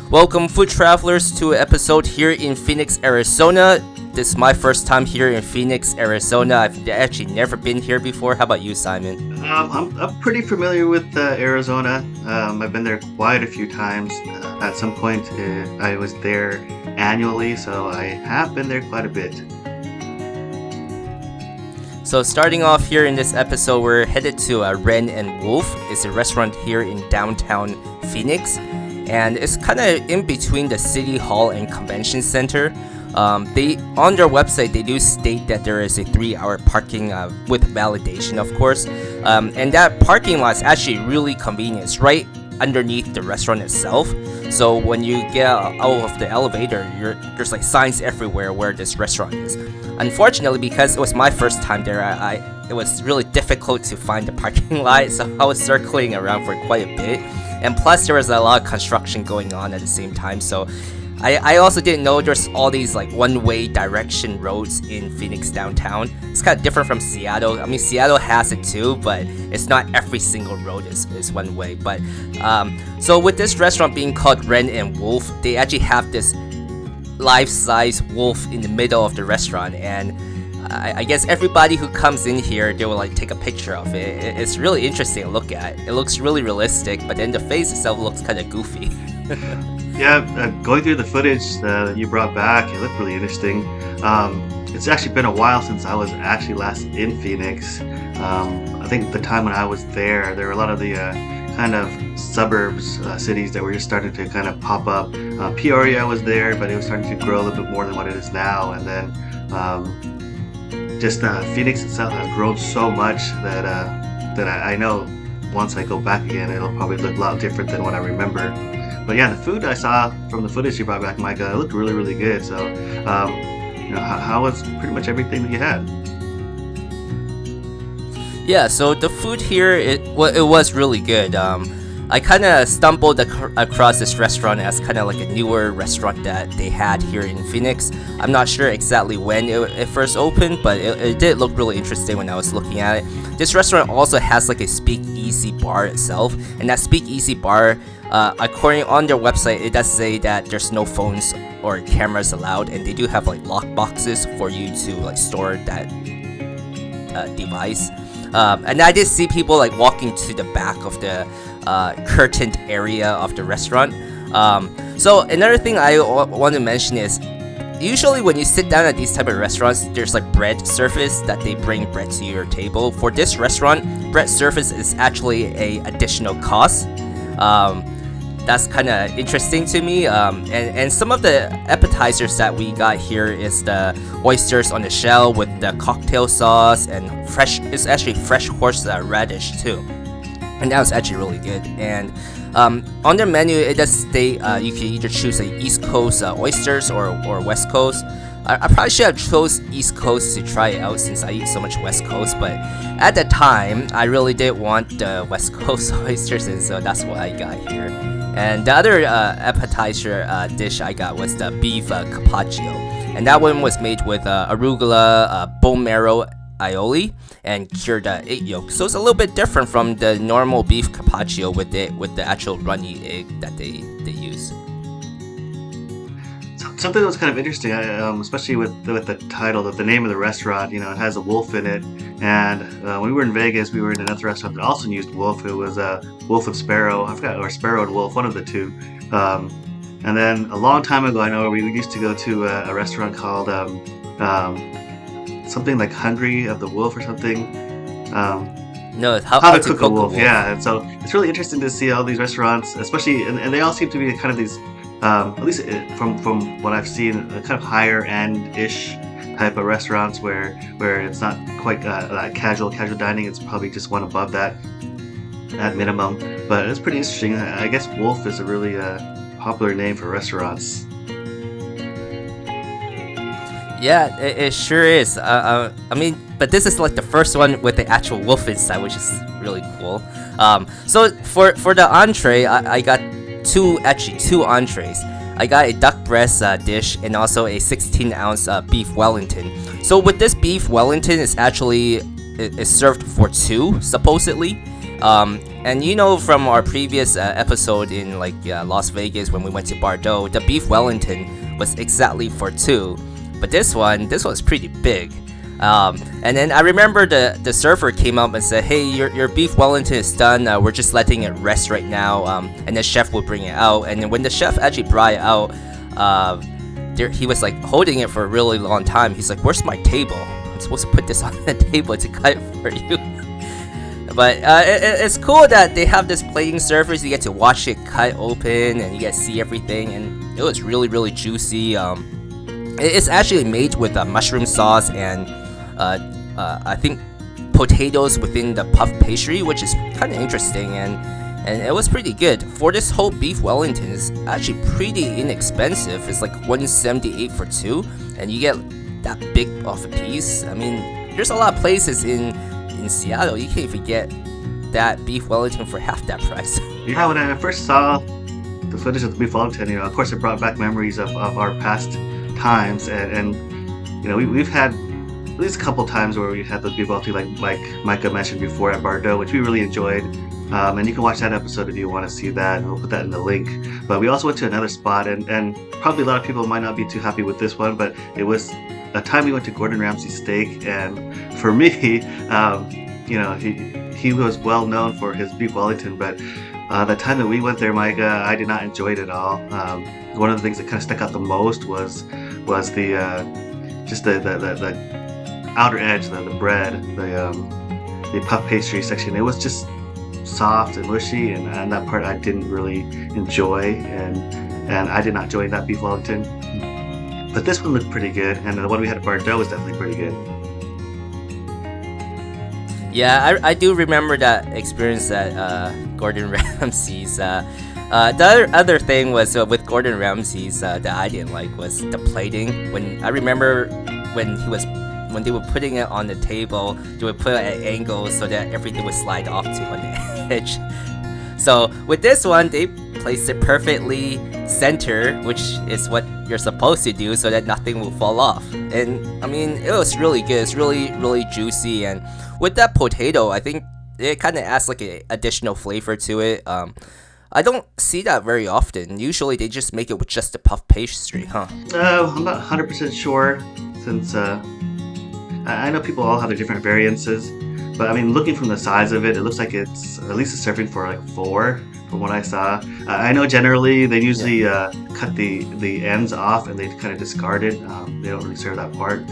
Welcome, food travelers, to an episode here in Phoenix, Arizona. This is my first time here in Phoenix, Arizona. I've actually never been here before. How about you, Simon? I'm pretty familiar with Arizona. I've been there quite a few times. At some point, I was there annually, so I have been there quite a bit. So starting off here in this episode, we're headed to Ren and Wolf. It's a restaurant here in downtown Phoenix, and it's kind of in between the City Hall and Convention Center. They on their website they do state that there is a 3-hour parking with validation, of course, and that parking lot is actually really convenient. It's right underneath the restaurant itself. So when you get out of the elevator, there's like signs everywhere where this restaurant is. Unfortunately, because it was my first time there, it was really difficult to find the parking lot, so I was circling around for quite a bit. And plus, there was a lot of construction going on at the same time, so I also didn't know there's all these like one-way direction roads in Phoenix downtown. It's kind of different from Seattle. I mean, Seattle has it too, but it's not every single road is one way. But so with this restaurant being called Ren and Wolf, they actually have this life-size wolf in the middle of the restaurant, and I guess everybody who comes in here, they will like take a picture of it. It's really interesting to look at. It looks really realistic, but then the face itself looks kind of goofy. Yeah, going through the footage that you brought back, it looked really interesting. It's actually been a while since I was actually last in Phoenix. I think the time when I was there were a lot of the kind of suburbs, cities that were just starting to kind of pop up. Peoria was there, but it was starting to grow a little bit more than what it is now. And then Phoenix itself has grown so much that I know once I go back again, it'll probably look a lot different than what I remember. But yeah, the food I saw from the footage you brought back, Micah, it looked really, really good. So, how was pretty much everything that you had? Yeah, so the food here, it was really good. I kind of stumbled across this restaurant as kind of like a newer restaurant that they had here in Phoenix. I'm not sure exactly when it first opened, but it did look really interesting when I was looking at it. This restaurant also has like a speakeasy bar itself, and that speakeasy bar, according on their website, it does say that there's no phones or cameras allowed, and they do have like lock boxes for you to like store that device. And I did see people like walking to the back of the curtained area of the restaurant. So another thing I want to mention is, usually when you sit down at these type of restaurants, there's like bread service that they bring bread to your table. For this restaurant, bread service is actually a additional cost. That's kind of interesting to me. And some of the appetizers that we got here is the oysters on the shell with the cocktail sauce and it's actually fresh horseradish too. And that was actually really good. And on their menu, it does state you can either choose a East Coast oysters or West Coast. I probably should have chose East Coast to try it out since I eat so much West Coast, but at the time, I really did want the West Coast oysters, and so that's what I got here. And the other appetizer dish I got was the beef carpaccio, and that one was made with arugula, bone marrow, aioli, and cured egg yolk. So it's a little bit different from the normal beef carpaccio with the actual runny egg that they use. Something that was kind of interesting, especially with the title, the name of the restaurant, it has a wolf in it. And when we were in Vegas, we were in another restaurant that also used wolf. It was Wolf and Sparrow, I forgot, or Sparrow and Wolf, one of the two. And then a long time ago, I know we used to go to a restaurant called something like Hungry of the Wolf or something. No, how to cook a wolf. Yeah, and so it's really interesting to see all these restaurants, especially, and they all seem to be kind of these, at least from what I've seen, kind of higher end-ish type of restaurants where it's not quite like casual dining. It's probably just one above that at minimum. But it's pretty interesting. I guess Wolf is a really popular name for restaurants. Yeah, it sure is. I mean, but this is like the first one with the actual wolf inside, which is really cool. So for the entree, I got two entrees. I got a duck breast dish and also a 16-ounce beef Wellington. So with this beef Wellington, it's actually served for two, supposedly. And you know from our previous episode in like Las Vegas when we went to Bordeaux, the beef Wellington was exactly for 2, but this was pretty big. And then I remember the server came up and said, "Hey, your beef Wellington is done. We're just letting it rest right now." And the chef will bring it out. And then when the chef actually brought it out, he was like holding it for a really long time. He's like, "Where's my table? I'm supposed to put this on the table to cut it for you." But it's cool that they have this plating surface. You get to watch it cut open and you get to see everything. And it was really, really juicy. It's actually made with mushroom sauce and I think potatoes within the puff pastry, which is kind of interesting, and it was pretty good. For this whole beef Wellington, is actually pretty inexpensive. It's like $178 for 2, and you get that big of a piece. I mean, there's a lot of places in Seattle you can't even get that beef Wellington for half that price. Yeah, when I first saw the footage of the beef Wellington, of course it brought back memories of our past times, and we've had at least a couple times where we had the beef Wellington, like Micah mentioned before, at Bordeaux, which we really enjoyed. And you can watch that episode if you want to see that, and we'll put that in the link. But we also went to another spot, and probably a lot of people might not be too happy with this one, but it was a time we went to Gordon Ramsay's Steak, and for me, he was well known for his beef Wellington, but the time that we went there, Micah, I did not enjoy it at all. One of the things that kind of stuck out the most was the just the outer edge, the bread, the puff pastry section. It was just soft and mushy, and that part I didn't really enjoy, and I did not enjoy that beef Wellington. But this one looked pretty good, and the one we had at Bordeaux was definitely pretty good. Yeah, I do remember that experience at Gordon Ramsay's. The other thing was with Gordon Ramsay's that I didn't like was the plating. When I remember when they were putting it on the table, they would put it at angles so that everything would slide off to on the edge. So with this one, they placed it perfectly center, which is what you're supposed to do, so that nothing will fall off. And I mean, it was really good. It's really, really juicy, and with that potato, I think it kind of adds like an additional flavor to it. I don't see that very often. Usually they just make it with just the puff pastry, huh? I'm not 100% sure, since I know people all have their different variances, but I mean, looking from the size of it, it looks like it's at least a serving for like 4 from what I saw. I know generally they usually cut the ends off and they kind of discard it. They don't really serve that part.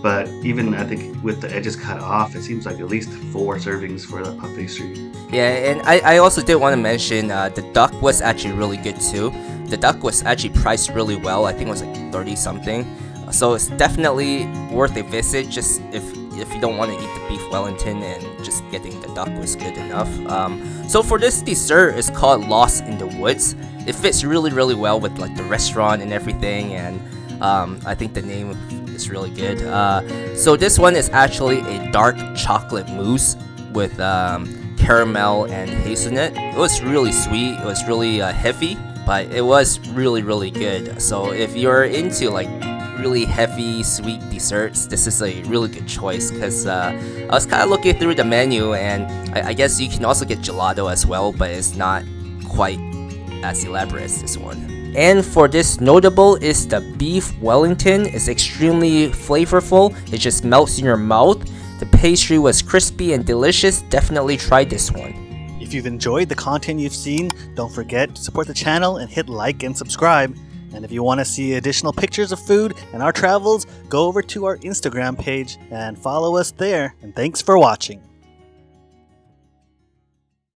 But even I think with the edges cut off, it seems like at least 4 servings for the puff pastry. Yeah, and I also did want to mention the duck was actually really good too. The duck was actually priced really well. I think it was like 30 something. So it's definitely worth a visit, just if you don't want to eat the beef Wellington, and just getting the duck was good enough. So for this dessert, it's called Lost in the Woods. It fits really, really well with like the restaurant and everything, and I think the name is really good. So this one is actually a dark chocolate mousse with caramel and hazelnut. It was really sweet. It was really heavy, but it was really, really good. So if you're into like really heavy sweet desserts, this is a really good choice, because I was kind of looking through the menu, and I guess you can also get gelato as well, but it's not quite as elaborate as this one. And for this notable is the beef Wellington. It's extremely flavorful. It just melts in your mouth. The pastry was crispy and delicious. Definitely try this one. If you've enjoyed the content you've seen, don't forget to support the channel and hit like and subscribe. And if you want to see additional pictures of food and our travels, go over to our Instagram page and follow us there. And thanks for watching.